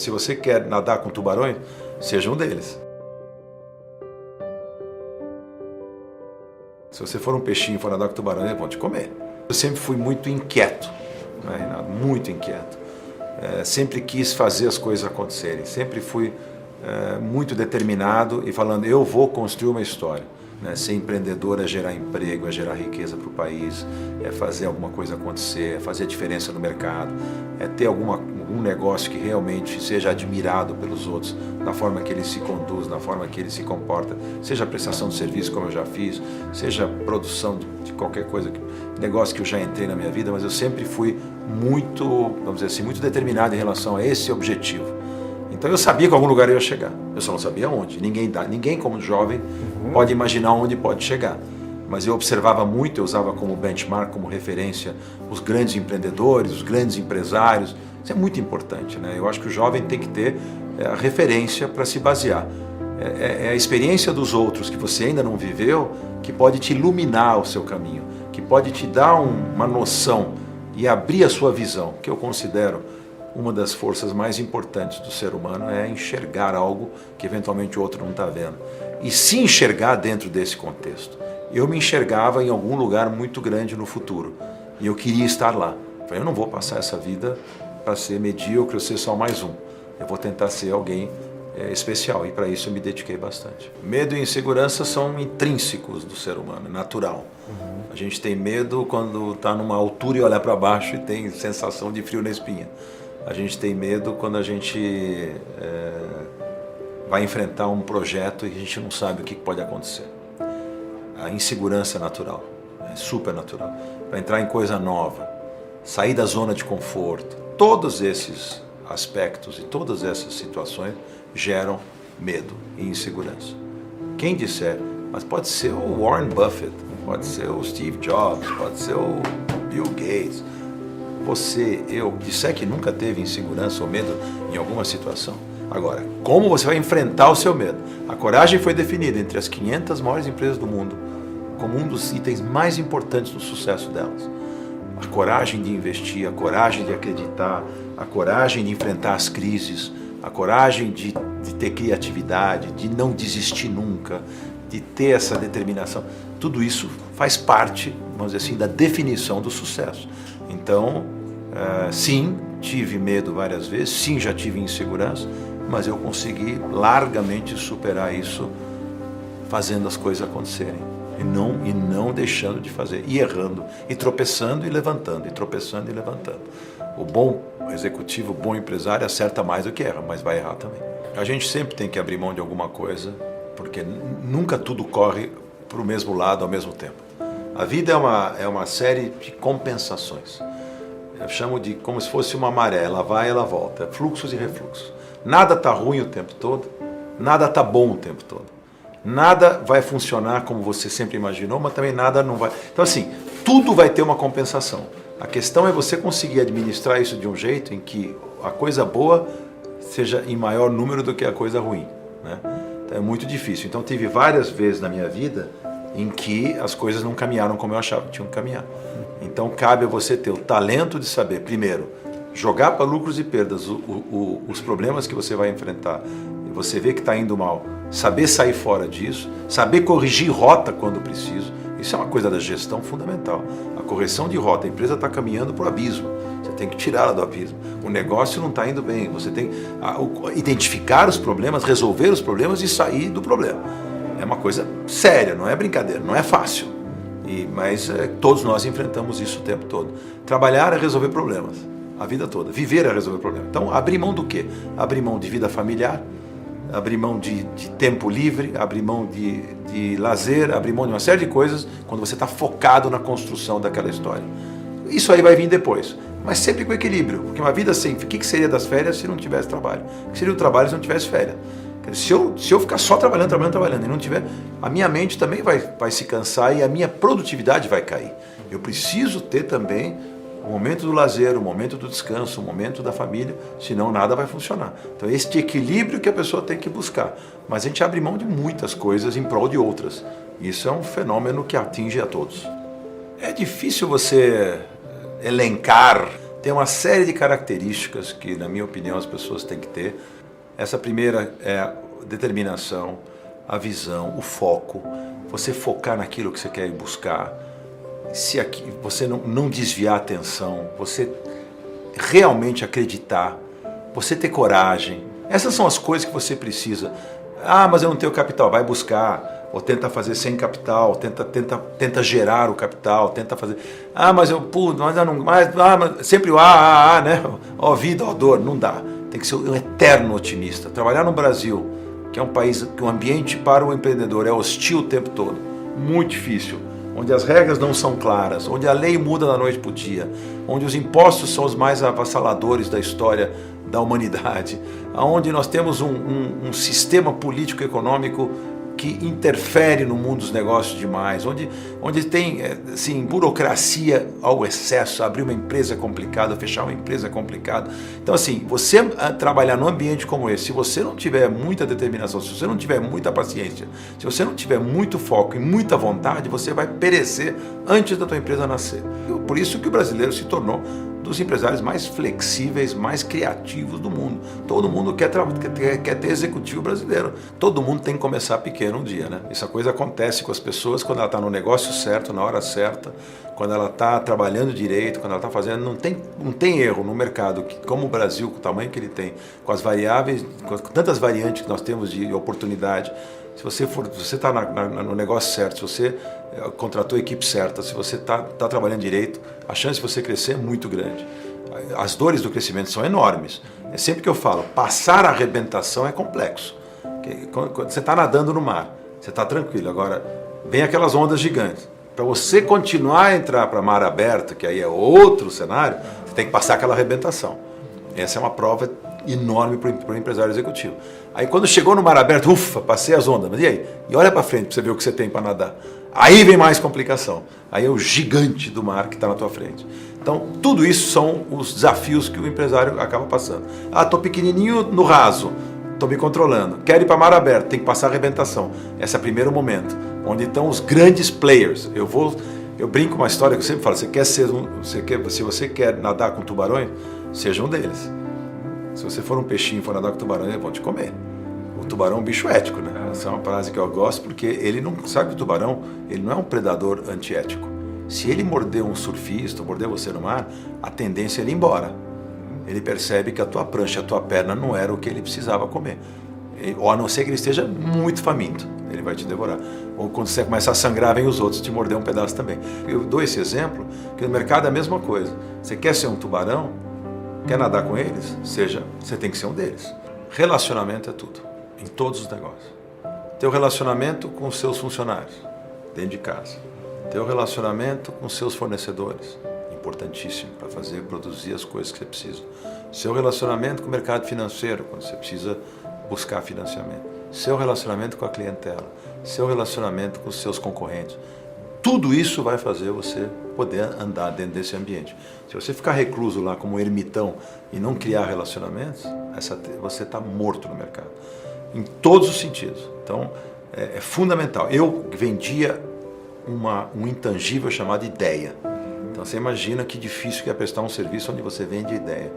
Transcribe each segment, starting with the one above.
Se você quer nadar com tubarões, seja um deles. Se você for um peixinho e for nadar com tubarões, eles vão te comer. Eu sempre fui muito inquieto, né, Renato? Muito inquieto. Sempre quis fazer as coisas acontecerem. Sempre fui muito determinado e falando, eu vou construir uma história. Ser empreendedor é gerar emprego, é gerar riqueza para o país, é fazer alguma coisa acontecer, é fazer a diferença no mercado, é ter algum negócio que realmente seja admirado pelos outros, na forma que ele se conduz, na forma que ele se comporta, seja prestação de serviço, como eu já fiz, seja produção de qualquer coisa, negócio que eu já entrei na minha vida, mas eu sempre fui muito, vamos dizer assim, muito determinado em relação a esse objetivo. Então eu sabia que algum lugar eu ia chegar, eu só não sabia onde. Ninguém como jovem pode imaginar onde pode chegar. Mas eu observava muito, eu usava como benchmark, como referência, os grandes empreendedores, os grandes empresários. Isso é muito importante, né? Eu acho que o jovem tem que ter a referência para se basear. É a experiência dos outros que você ainda não viveu que pode te iluminar o seu caminho, que pode te dar uma noção e abrir a sua visão, que eu considero uma das forças mais importantes do ser humano é enxergar algo que eventualmente o outro não está vendo. E se enxergar dentro desse contexto. Eu me enxergava em algum lugar muito grande no futuro. E eu queria estar lá. Falei, eu não vou passar essa vida para ser medíocre ou ser só mais um. Eu vou tentar ser alguém especial. E para isso eu me dediquei bastante. Medo e insegurança são intrínsecos do ser humano, natural. A gente tem medo quando está numa altura e olha para baixo e tem sensação de frio na espinha. A gente tem medo quando a gente vai enfrentar um projeto e a gente não sabe o que pode acontecer. A insegurança é natural, é super natural. Para entrar em coisa nova, sair da zona de conforto, todos esses aspectos e todas essas situações geram medo e insegurança. Quem disser, mas pode ser o Warren Buffett, pode ser o Steve Jobs, pode ser o Bill Gates, você, eu, disser que nunca teve insegurança ou medo em alguma situação. Agora, como você vai enfrentar o seu medo? A coragem foi definida entre as 500 maiores empresas do mundo como um dos itens mais importantes do sucesso delas. A coragem de investir, a coragem de acreditar, a coragem de enfrentar as crises, a coragem de ter criatividade, de não desistir nunca, de ter essa determinação. Tudo isso faz parte, vamos dizer assim, da definição do sucesso. Então, sim, tive medo várias vezes, sim, já tive insegurança, mas eu consegui largamente superar isso fazendo as coisas acontecerem e não deixando de fazer, e errando, e tropeçando e levantando, e tropeçando e levantando. O bom executivo, o bom empresário acerta mais do que erra, mas vai errar também. A gente sempre tem que abrir mão de alguma coisa, porque nunca tudo corre para o mesmo lado ao mesmo tempo. A vida é uma série de compensações. Eu chamo de como se fosse uma maré, ela vai e ela volta, fluxos e refluxos. Nada está ruim o tempo todo, nada está bom o tempo todo. Nada vai funcionar como você sempre imaginou, mas também nada não vai. Então assim, tudo vai ter uma compensação. A questão é você conseguir administrar isso de um jeito em que a coisa boa seja em maior número do que a coisa ruim, né? Então é muito difícil. Então tive várias vezes na minha vida em que as coisas não caminharam como eu achava que tinham que caminhar. Então cabe a você ter o talento de saber, primeiro, jogar para lucros e perdas os problemas que você vai enfrentar e você vê que está indo mal, saber sair fora disso, saber corrigir rota quando preciso. Isso é uma coisa da gestão fundamental. A correção de rota, a empresa está caminhando para o abismo, você tem que tirá-la do abismo. O negócio não está indo bem, você tem que identificar os problemas, resolver os problemas e sair do problema. É uma coisa séria, não é brincadeira, não é fácil. Mas todos nós enfrentamos isso o tempo todo. Trabalhar é resolver problemas, a vida toda. Viver é resolver problemas. Então, abrir mão do quê? Abrir mão de vida familiar, abrir mão de tempo livre, abrir mão de lazer, abrir mão de uma série de coisas quando você está focado na construção daquela história. Isso aí vai vir depois, mas sempre com equilíbrio, porque uma vida sem... O que seria das férias se não tivesse trabalho? O que seria o trabalho se não tivesse férias? Se eu ficar só trabalhando e não tiver, a minha mente também vai se cansar e a minha produtividade vai cair. Eu preciso ter também o momento do lazer, o momento do descanso, o momento da família, senão nada vai funcionar. Então este equilíbrio que a pessoa tem que buscar. Mas a gente abre mão de muitas coisas em prol de outras. Isso é um fenômeno que atinge a todos. É difícil você elencar tem uma série de características que, na minha opinião, as pessoas têm que ter. Essa primeira é a determinação, a visão, o foco, você focar naquilo que você quer ir buscar, se aqui, você não desviar a atenção, você realmente acreditar, você ter coragem. Essas são as coisas que você precisa. Ah, mas eu não tenho capital, vai buscar, ou tenta fazer sem capital, tenta gerar o capital, tenta fazer. Ah, mas eu pulo, mas eu não, mas sempre o né? Ó vida, ó dor, não dá. Tem que ser um eterno otimista. Trabalhar no Brasil, que é um país que o ambiente para o empreendedor é hostil o tempo todo, muito difícil, onde as regras não são claras, onde a lei muda da noite para o dia, onde os impostos são os mais avassaladores da história da humanidade, onde nós temos um sistema político-econômico que interfere no mundo dos negócios demais, onde tem assim, burocracia ao excesso, abrir uma empresa é complicado, fechar uma empresa é complicado. Então assim, você trabalhar num ambiente como esse, se você não tiver muita determinação, se você não tiver muita paciência, se você não tiver muito foco e muita vontade, você vai perecer antes da tua empresa nascer. Por isso que o brasileiro se tornou dos empresários mais flexíveis, mais criativos do mundo. Todo mundo quer ter executivo brasileiro. Todo mundo tem que começar pequeno um dia, né? Essa coisa acontece com as pessoas quando ela está no negócio certo, na hora certa, quando ela está trabalhando direito, quando ela está fazendo... Não tem erro no mercado, que, como o Brasil, com o tamanho que ele tem, com as variáveis, com tantas variantes que nós temos de oportunidade. Se você está no negócio certo, se você contratou a equipe certa, se você está trabalhando direito, a chance de você crescer é muito grande. As dores do crescimento são enormes. É sempre que eu falo, passar a arrebentação é complexo. Quando você está nadando no mar, você está tranquilo. Agora, vem aquelas ondas gigantes. Para você continuar a entrar para mar aberto, que aí é outro cenário, você tem que passar aquela arrebentação. Essa é uma prova enorme para o empresário executivo. Aí quando chegou no mar aberto, ufa, passei as ondas, mas e aí? E olha para frente para você ver o que você tem para nadar. Aí vem mais complicação. Aí é o gigante do mar que está na tua frente. Então, tudo isso são os desafios que o empresário acaba passando. Ah, estou pequenininho no raso, estou me controlando. Quero ir para mar aberto, tem que passar a arrebentação. Esse é o primeiro momento, onde estão os grandes players. Eu brinco uma história que eu sempre falo, se você quer nadar com tubarões, seja um deles. Se você for um peixinho e for nadar com tubarão, eles vão te comer. O tubarão é um bicho ético, né? Essa é uma frase que eu gosto, porque ele não sabe que o tubarão, ele não é um predador antiético. Se ele morder um surfista, ou morder você no mar, a tendência é ele ir embora. Ele percebe que a tua prancha, a tua perna não era o que ele precisava comer. Ou a não ser que ele esteja muito faminto, ele vai te devorar. Ou quando você começa a sangrar, vem os outros te morder um pedaço também. Eu dou esse exemplo, que no mercado é a mesma coisa. Você quer ser um tubarão? Quer nadar com eles? Você tem que ser um deles. Relacionamento é tudo, em todos os negócios. Teu relacionamento com os seus funcionários, dentro de casa. Teu relacionamento com os seus fornecedores, importantíssimo para produzir as coisas que você precisa. Seu relacionamento com o mercado financeiro, quando você precisa buscar financiamento. Seu relacionamento com a clientela. Seu relacionamento com os seus concorrentes. Tudo isso vai fazer você poder andar dentro desse ambiente. Se você ficar recluso lá como um ermitão e não criar relacionamentos, você está morto no mercado. Em todos os sentidos. Então, é fundamental. Eu vendia um intangível chamado ideia. Então, você imagina que difícil que é prestar um serviço onde você vende ideia.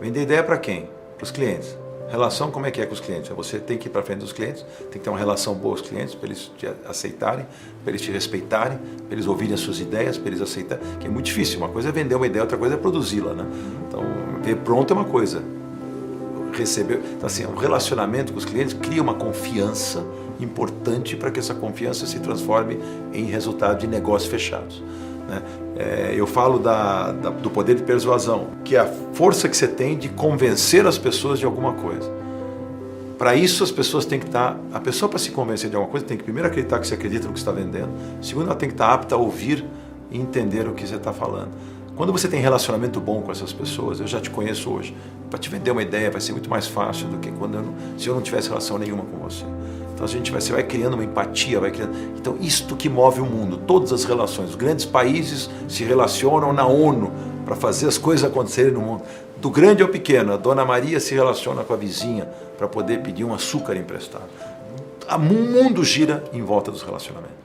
Vender ideia para quem? Para os clientes. Relação, como é que é com os clientes? Você tem que ir para frente dos clientes, tem que ter uma relação boa com os clientes, para eles te aceitarem, para eles te respeitarem, para eles ouvirem as suas ideias, para eles aceitarem, que é muito difícil. Uma coisa é vender uma ideia, outra coisa é produzi-la, né? Então, ver pronto é uma coisa. Então, assim, o relacionamento com os clientes cria uma confiança importante para que essa confiança se transforme em resultado de negócios fechados. Né? Eu falo do poder de persuasão, que é a força que você tem de convencer as pessoas de alguma coisa. Para isso, as pessoas têm que estar... A pessoa, para se convencer de alguma coisa, tem que primeiro acreditar que você acredita no que você está vendendo. Segundo, ela tem que estar apta a ouvir e entender o que você está falando. Quando você tem relacionamento bom com essas pessoas, eu já te conheço hoje, para te vender uma ideia vai ser muito mais fácil do que se eu não tivesse relação nenhuma com você. Então você vai criando uma empatia, Então isto que move o mundo, todas as relações. Os grandes países se relacionam na ONU para fazer as coisas acontecerem no mundo. Do grande ao pequeno, a Dona Maria se relaciona com a vizinha para poder pedir um açúcar emprestado. O mundo gira em volta dos relacionamentos.